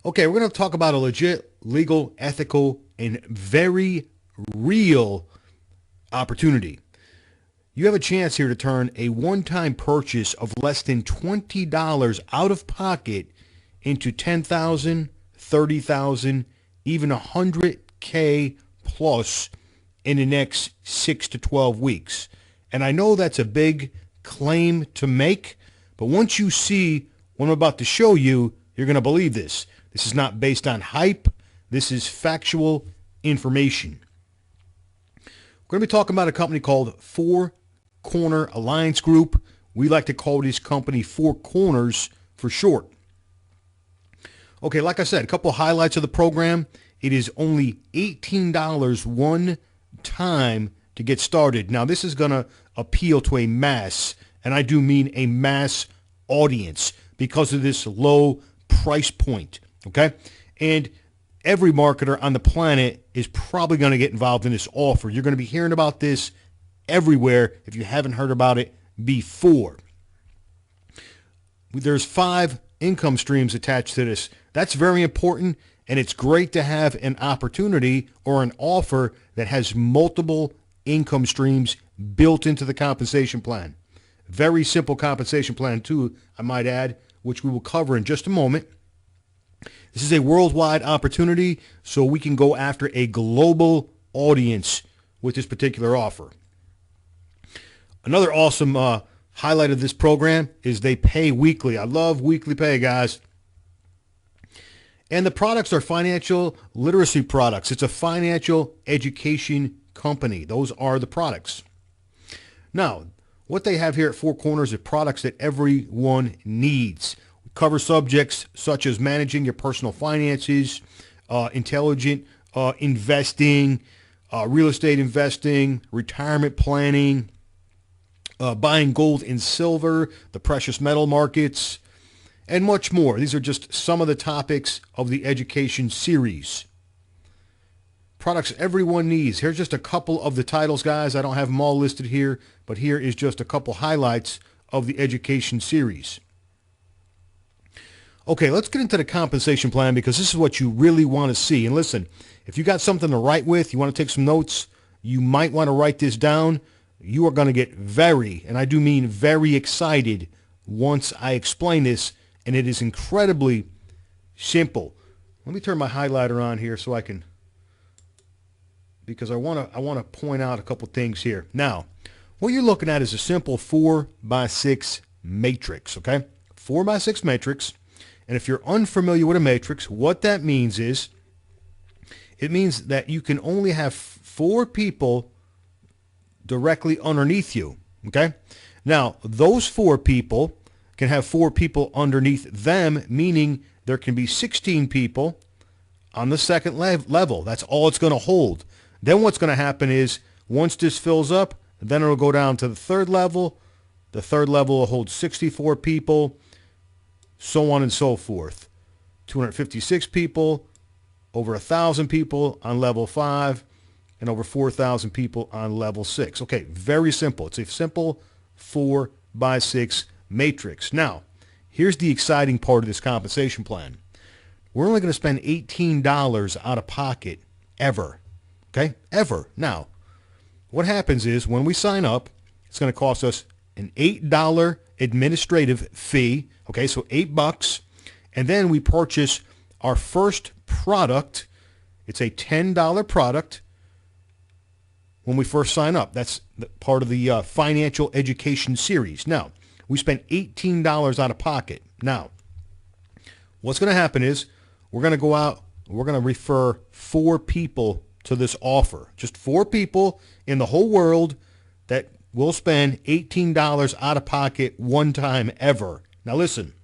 Okay, we're going to talk about a legit, legal, ethical, and very real opportunity. You have a chance here to turn a one-time purchase of less than $20 out of pocket into 10,000, 30,000, even 100K plus in the next 6 to 12 weeks. And I know that's a big claim to make, but once you see what I'm about to show you, you're going to believe this. This is not based on hype. This is factual information. We're going to be talking about a company called Four Corner Alliance Group. We like to call this company Four Corners for short. Okay, like I said, a couple of highlights of the program. It is only $18 one time to get started. Now, this is going to appeal to a mass, and I do mean a mass audience because of this low price point, okay? And every marketer on the planet is probably going to get involved in this offer. You're going to be hearing about this everywhere if you haven't heard about it before. There's 5 income streams attached to this. That's very important, and it's great to have an opportunity or an offer that has multiple income streams built into the compensation plan. Very simple compensation plan too, I might add, which we will cover in just a moment. This is a worldwide opportunity, so we can go after a global audience with this particular offer. Another awesome highlight of this program is they pay weekly. I love weekly pay, guys. And the products are financial literacy products. It's a financial education company. Those are the products. Now, what they have here at Four Corners are products that everyone needs. We cover subjects such as managing your personal finances, intelligent investing, real estate investing, retirement planning, buying gold and silver, the precious metal markets, and much more. These are just some of the topics of the education series. Products everyone needs. Here's just a couple of the titles, guys. I don't have them all listed here, but here is just a couple highlights of the education series. Okay, let's get into the compensation plan because this is what you really want to see. And listen, if you got something to write with, you want to take some notes, you might want to write this down. You are going to get very, and I do mean very excited once I explain this, and it is incredibly simple. Let me turn my highlighter on here so I can, because I want to point out a couple things here. Now, what you're looking at is a simple 4x6 matrix, okay? 4x6 matrix. And if you're unfamiliar with a matrix, what that means is it means that you can only have 4 people directly underneath you, okay? Now, those 4 people can have 4 people underneath them, meaning there can be 16 people on the second level. That's all it's going to hold. Then what's going to happen is once this fills up, then it'll go down to the third level. The third level will hold 64 people, so on and so forth. 256 people, over 1,000 people on level 5, and over 4,000 people on level 6. Okay, very simple. It's a simple 4x6 matrix. Now, here's the exciting part of this compensation plan. We're only going to spend $18 out of pocket ever. Okay, ever. Now, what happens is when we sign up, it's going to cost us an $8 administrative fee. Okay, so $8, and then we purchase our first product. It's a $10 product when we first sign up. That's part of the financial education series. Now, we spent $18 out of pocket. Now, what's going to happen is we're going to go out, we're going to refer 4 people to this offer. Just 4 people in the whole world that will spend $18 out of pocket one time ever. Now listen,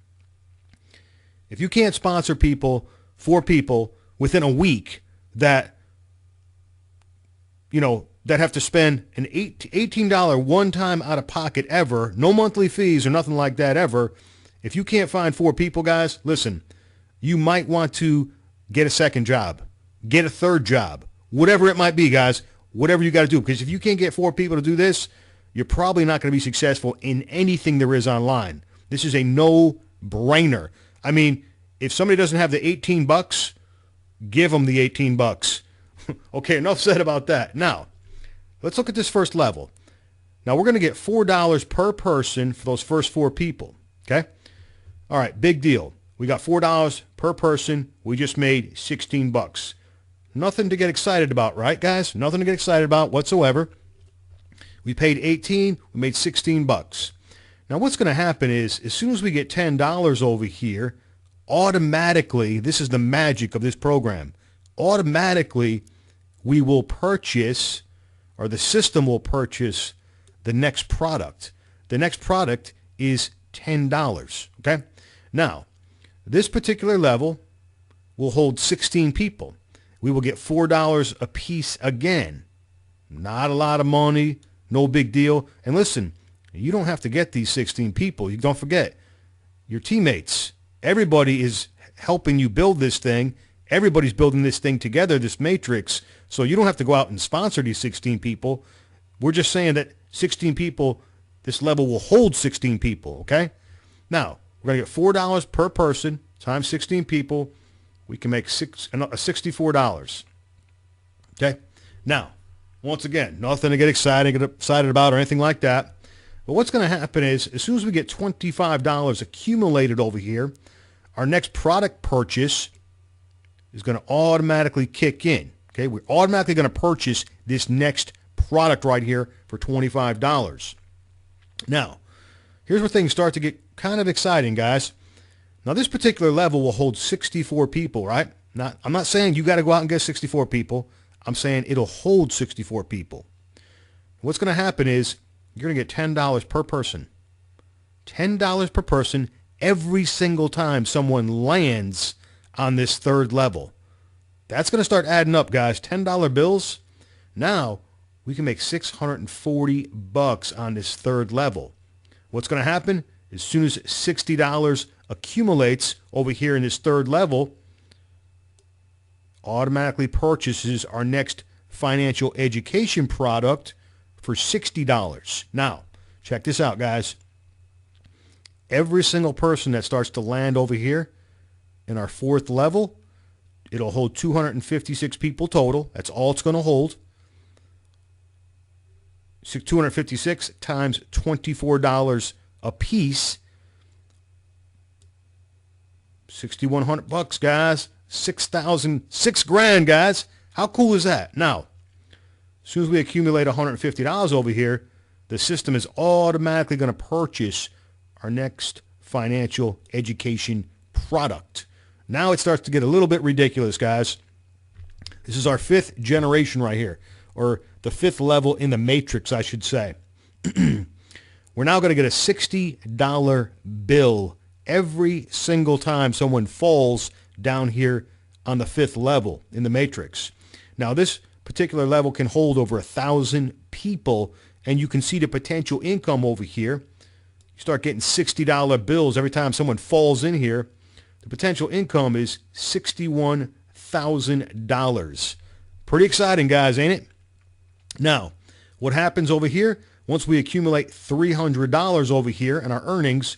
if you can't sponsor 4 people within a week that, that have to spend an $18 one time out of pocket ever, no monthly fees or nothing like that ever, if you can't find 4 people, guys, listen, you might want to get a second job, get a third job, whatever it might be, guys, whatever you got to do. Because if you can't get 4 people to do this, you're probably not going to be successful in anything there is online. This is a no-brainer. I mean, If somebody doesn't have the 18 bucks, give them the 18 bucks. Okay, enough said about that. Now, let's look at this first level. Now, we're going to get $4 per person for those first 4 people, okay? All right, big deal. We got $4 per person. We just made 16 bucks. Nothing to get excited about, right, guys? Nothing to get excited about whatsoever. We paid 18, we made 16 bucks. Now, what's going to happen is, as soon as we get $10 over here, automatically, this is the magic of this program, automatically we will purchase, or the system will purchase, the next product. The next product is $10, okay? Now, this particular level will hold 16 people. We will get $4 a piece again. Not a lot of money, no big deal. And listen, you don't have to get these 16 people. You don't forget, your teammates, everybody is helping you build this thing. Everybody's building this thing together, this matrix. So you don't have to go out and sponsor these 16 people. We're just saying that 16 people, this level will hold 16 people, okay? Now, we're going to get $4 per person times 16 people. We can make $64. Okay? Now, once again, nothing to get excited about or anything like that. But what's going to happen is, as soon as we get $25 accumulated over here, our next product purchase is going to automatically kick in. Okay? We're automatically going to purchase this next product right here for $25. Now, here's where things start to get kind of exciting, guys. Now, this particular level will hold 64 people, right? I'm not saying you got to go out and get 64 people. I'm saying it'll hold 64 people. What's going to happen is you're going to get $10 per person. $10 per person every single time someone lands on this third level. That's going to start adding up, guys. $10 bills. Now, we can make 640 bucks on this third level. What's going to happen? As soon as $60 accumulates over here in this third level, automatically purchases our next financial education product for $60. Now, check this out, guys. Every single person that starts to land over here in our fourth level, it'll hold 256 people total. That's all it's going to hold. 256 times $24 a piece. 6,100 bucks, guys. 6,000, $6,000, guys. How cool is that? Now, as soon as we accumulate $150 over here, the system is automatically going to purchase our next financial education product. Now it starts to get a little bit ridiculous, guys. This is our 5th generation right here, or the 5th level in the matrix, I should say. We're now going to get a $60 bill every single time someone falls down here on the 5th level in the matrix. Now, this particular level can hold over 1,000 people, and you can see the potential income over here. You start getting $60 bills every time someone falls in here. The potential income is $61,000. Pretty exciting, guys, ain't it? Now, what happens over here? Once we accumulate $300 over here in our earnings,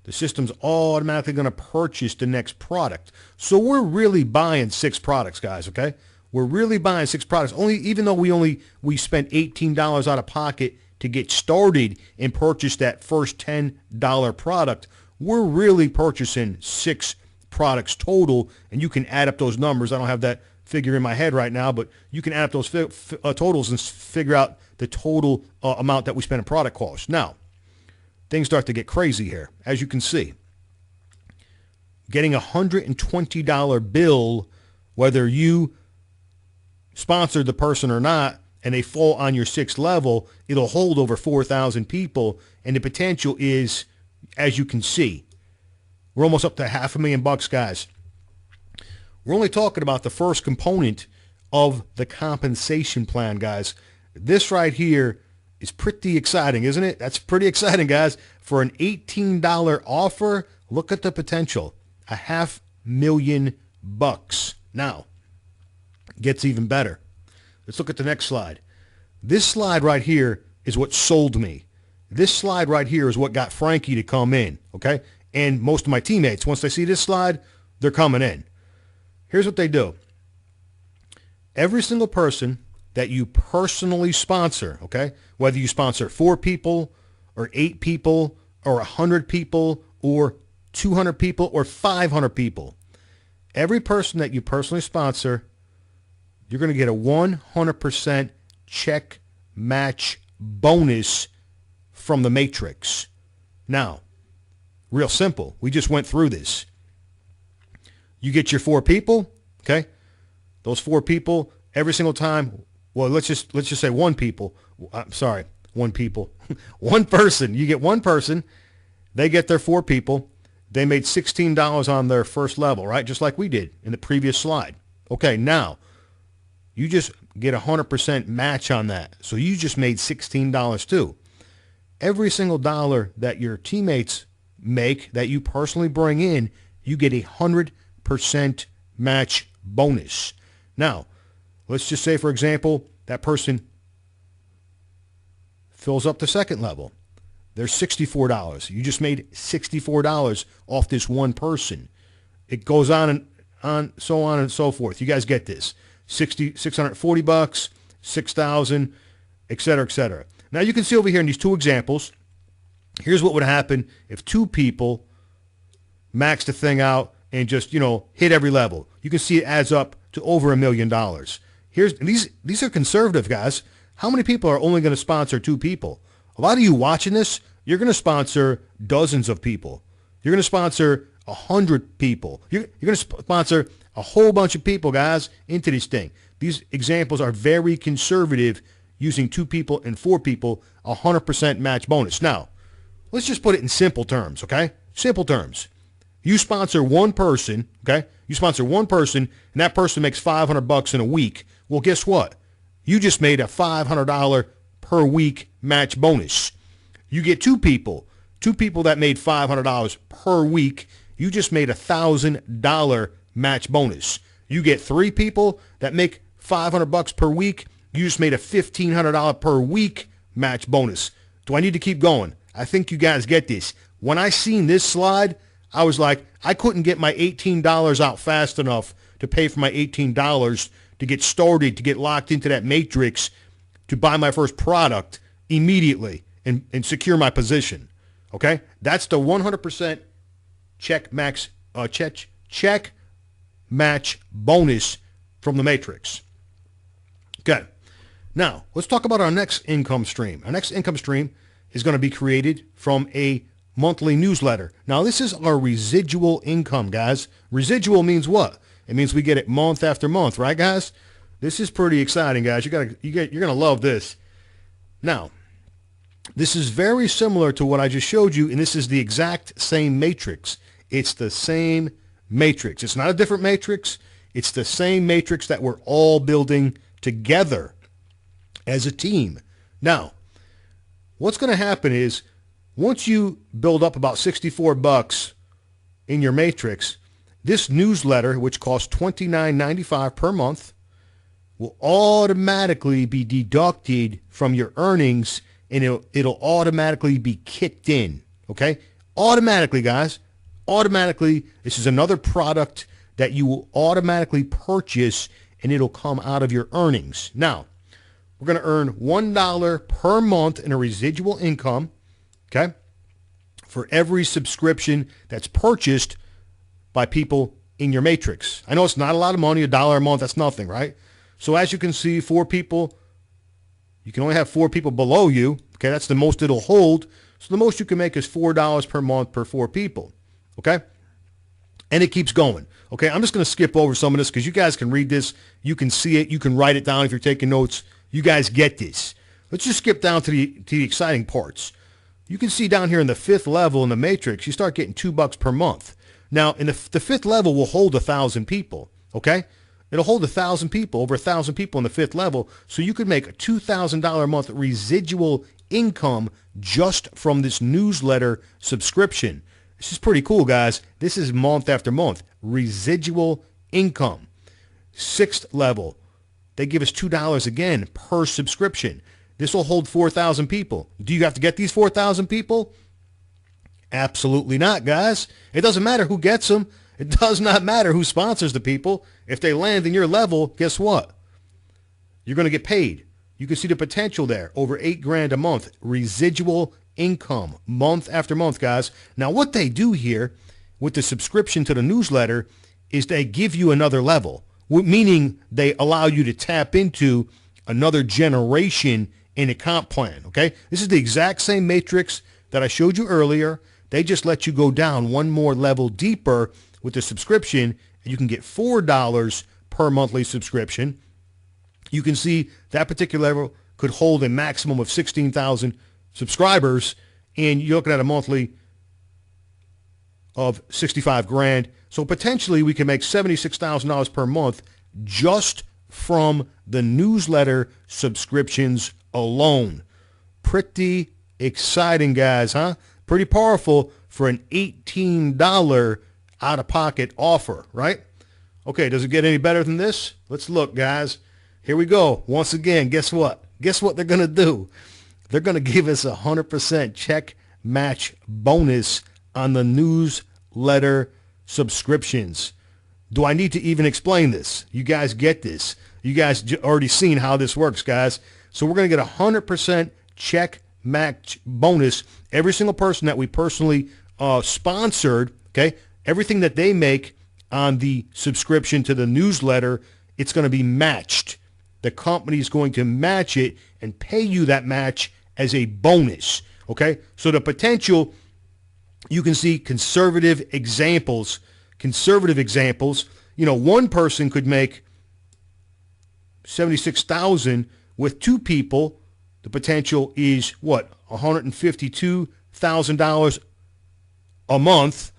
the system's automatically going to purchase the next product. So we're really buying 6 products, guys, okay? We're really buying 6 products. Even though we spent $18 out of pocket to get started and purchase that first $10 product, we're really purchasing 6 products total, and you can add up those numbers. I don't have that figure in my head right now, but you can add up those totals and figure out the total amount that we spent in product costs. Now, things start to get crazy here, as you can see. Getting a $120 bill, whether you sponsored the person or not, and they fall on your 6th level, it'll hold over 4,000 people, and the potential is, as you can see, we're almost up to $500,000, guys. We're only talking about the first component of the compensation plan, guys. This right here is pretty exciting, isn't it? That's pretty exciting, guys. For an $18 offer, look at the potential. $500,000. Now, it gets even better. Let's look at the next slide. This slide right here is what sold me. This slide right here is what got Frankie to come in, okay? And most of my teammates, once they see this slide, they're coming in. Here's what they do. Every single person that you personally sponsor, okay, whether you sponsor 4 people or 8 people or 100 people or 200 people or 500 people, every person that you personally sponsor, you're going to get a 100% check match bonus from the Matrix. Now, real simple. We just went through this. You get your 4 people, okay? Those 4 people every single time. Well, let's just say 1 people. I'm sorry, 1 people. 1 person. You get 1 person. They get their 4 people. They made $16 on their first level, right? Just like we did in the previous slide. Okay, now you just get 100% match on that. So you just made $16 too. Every single dollar that your teammates make that you personally bring in, you get 100% match bonus. Now, let's just say, for example, that person fills up the second level. There's $64. You just made $64 off this 1 person. It goes on and so forth. You guys get this. $640, 6,000, et cetera, et cetera. Now you can see over here in these 2 examples, here's what would happen if 2 people max the thing out and just, hit every level. You can see it adds up to over $1 million. These are conservative, guys. How many people are only going to sponsor 2 people? A lot of you watching this, you're going to sponsor dozens of people. You're going to sponsor 100 people. You're going to sponsor a whole bunch of people, guys, into this thing. These examples are very conservative, using 2 people and 4 people, 100% match bonus. Now, let's just put it in simple terms, okay? Simple terms. You sponsor 1 person, okay? You sponsor 1 person, and that person makes $500 in a week. Well, guess what? You just made a $500 per week match bonus. You get 2 people that made $500 per week. You just made a $1,000 match bonus. You get 3 people that make $500 per week. You just made a $1,500 per week match bonus. Do I need to keep going? I think you guys get this. When I seen this slide, I was like, I couldn't get my $18 out fast enough to pay for my $18 to get started, to get locked into that matrix, to buy my first product immediately and secure my position. Okay? That's the 100% check match bonus from the Matrix. Okay. Now, let's talk about our next income stream. Our next income stream is going to be created from a monthly newsletter. Now, this is our residual income, guys. Residual means what? It means we get it month after month, right, guys? This is pretty exciting, guys. You're going to love this. Now, this is very similar to what I just showed you, and this is the exact same matrix. It's the same matrix. It's not a different matrix. It's the same matrix that we're all building together as a team. Now, what's going to happen is once you build up about $64 in your matrix, this newsletter, which costs $29.95 per month, will automatically be deducted from your earnings, and it'll automatically be kicked in, okay? Automatically, guys. Automatically. This is another product that you will automatically purchase, and it'll come out of your earnings. Now, we're going to earn $1 per month in a residual income, okay, for every subscription that's purchased by people in your matrix. I know it's not a lot of money, $1 a month, that's nothing, right? So as you can see, 4 people, you can only have 4 people below you, okay? That's the most it'll hold. So the most you can make is $4 per month per 4 people, okay? And it keeps going, okay? I'm just going to skip over some of this because you guys can read this. You can see it. You can write it down if you're taking notes. You guys get this. Let's just skip down to the exciting parts. You can see down here in the 5th level in the matrix, you start getting $2 per month. Now, in the 5th level will hold 1,000 people, okay? It'll hold 1,000 people, over 1,000 people in the 5th level, so you could make a $2,000 a month residual income just from this newsletter subscription. This is pretty cool, guys. This is month after month. Residual income. 6th level, they give us $2 again per subscription. This will hold 4,000 people. Do you have to get these 4,000 people? Absolutely not, guys. It doesn't matter who gets them. It does not matter who sponsors the people. If they land in your level, guess what? You're going to get paid. You can see the potential there. Over $8,000 a month. Residual income month after month, guys. Now, what they do here with the subscription to the newsletter is they give you another level, meaning they allow you to tap into another generation in a comp plan, okay? This is the exact same matrix that I showed you earlier. They just let you go down one more level deeper with the subscription, and you can get $4 per monthly subscription. You can see that particular level could hold a maximum of 16,000 subscribers, and you're looking at a monthly of 65 grand. So potentially we can make $76,000 per month just from the newsletter subscriptions alone. Pretty exciting, guys, huh? Pretty powerful for an $18 out-of-pocket offer, right? Okay, does it get any better than this? Let's look, guys. Here we go. Once again, guess what? Guess what they're going to do? They're going to give us a 100% check match bonus on the newsletter subscriptions. Do I need to even explain this? You guys get this. You guys already seen how this works, guys. So we're going to get a 100% check match bonus. Every single person that we personally sponsored, okay, everything that they make on the subscription to the newsletter, it's going to be matched. The company is going to match it and pay you that match as a bonus, okay? So the potential, you can see conservative examples. You know, one person could make $76,000 with two people. The potential is what? $152,000 a month.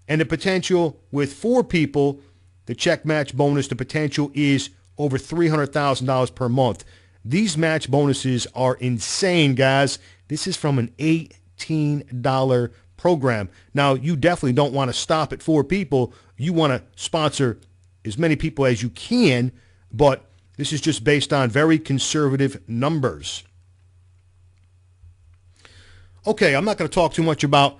And the potential with four people, the check match bonus, the potential is over $300,000 per month. These match bonuses are insane, guys. This is from an $18 program. Now, you definitely don't want to stop at four people. You want to sponsor as many people as you can, but this is just based on very conservative numbers. Okay, I'm not going to talk too much about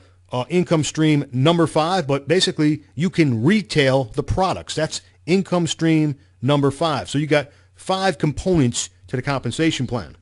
income stream number 5, but basically you can retail the products. That's income stream number 5. So you got 5 components to the compensation plan.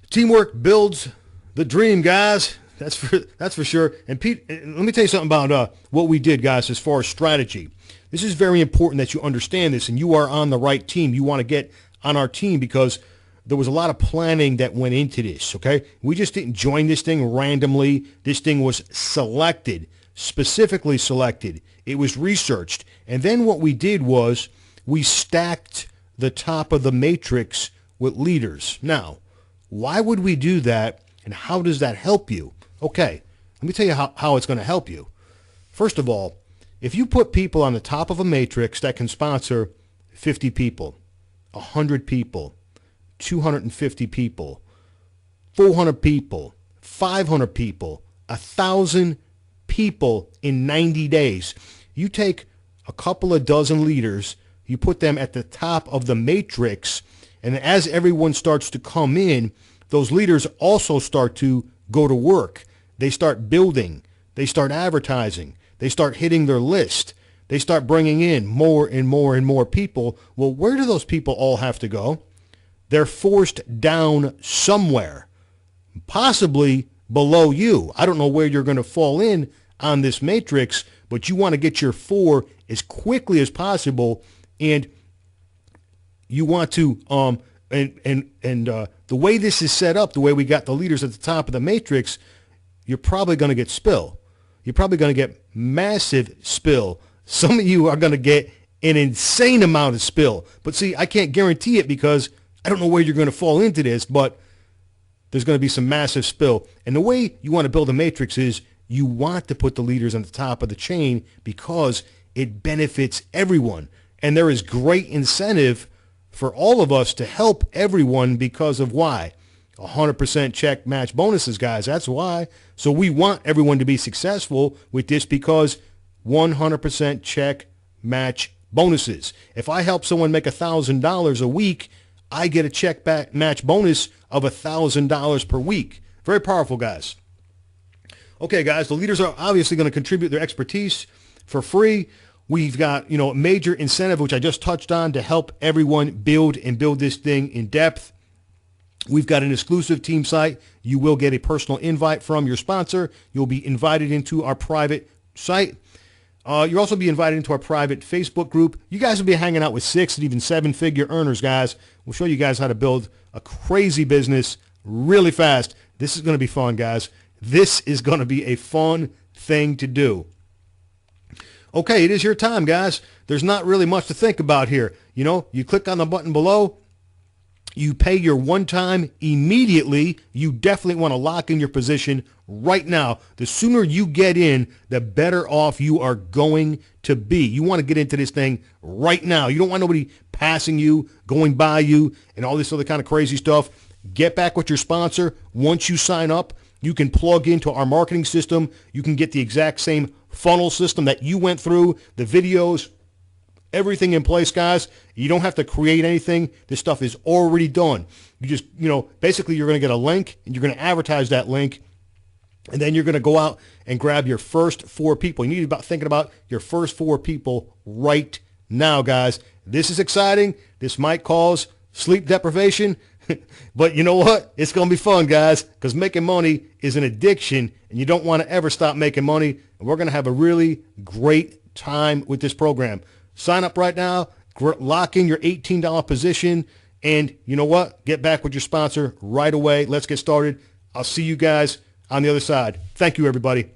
Teamwork builds the dream, guys. That's for sure. And Pete, let me tell you something about what we did, guys, as far as strategy. This is very important that you understand this, and you are on the right team. You want to get on our team because there was a lot of planning that went into this, okay? We just didn't join this thing randomly. This thing was selected, specifically selected. It was researched. And then what we did was we stacked the top of the matrix with leaders. Now, why would we do that, and how does that help you? Okay, let me tell you how it's going to help you. First of all, if you put people on the top of a matrix that can sponsor 50 people, 100 people, 250 people, 400 people, 500 people, 1,000 people in 90 days, you take a couple of dozen leaders, you put them at the top of the matrix, and as everyone starts to come in, those leaders also start to go to work. They start building. They start advertising. They start hitting their list. They start bringing in more and more and more people. Well, where do those people all have to go? They're forced down somewhere, possibly below you. I don't know where you're going to fall in on this matrix, but you want to get your 4 as quickly as possible, and you want to the way this is set up, the way we got the leaders at the top of the matrix, you're probably going to get spill. You're probably going to get massive spill. Some of you are going to get an insane amount of spill. But see, I can't guarantee it because I don't know where you're going to fall into this, but there's going to be some massive spill. And the way you want to build a matrix is you want to put the leaders on the top of the chain because it benefits everyone. And there is great incentive for all of us to help everyone because of why? 100% check match bonuses, guys. That's why. So we want everyone to be successful with this because 100% check match bonuses. If I help someone make $1,000 a week, I get a check match bonus of $1,000 per week. Very powerful, guys. Okay, guys, the leaders are obviously going to contribute their expertise for free. We've got, a major incentive, which I just touched on, to help everyone build this thing in depth. We've got an exclusive team site. You will get a personal invite from your sponsor. You'll be invited into our private site. You'll also be invited into our private Facebook group. You guys will be hanging out with 6 and even 7-figure earners, guys. We'll show you guys how to build a crazy business really fast. This is going to be fun, guys. This is going to be a fun thing to do. Okay, it is your time, guys. There's not really much to think about here. You click on the button below. You pay your one time immediately. You definitely want to lock in your position right now. The sooner you get in, the better off you are going to be. You want to get into this thing right now. You don't want nobody passing you, going by you, and all this other kind of crazy stuff. Get back with your sponsor. Once you sign up, you can plug into our marketing system. You can get the exact same funnel system that you went through, the videos, everything in place, guys. You don't have to create anything. This stuff is already done. You just, basically you're going to get a link and you're going to advertise that link. And then you're going to go out and grab your first 4 people. You need to be thinking about your first 4 people right now, guys. This is exciting. This might cause sleep deprivation. But you know what? It's going to be fun, guys, because making money is an addiction, and you don't want to ever stop making money. And we're going to have a really great time with this program. Sign up right now, lock in your $18 position, and you know what? Get back with your sponsor right away. Let's get started. I'll see you guys on the other side. Thank you, everybody.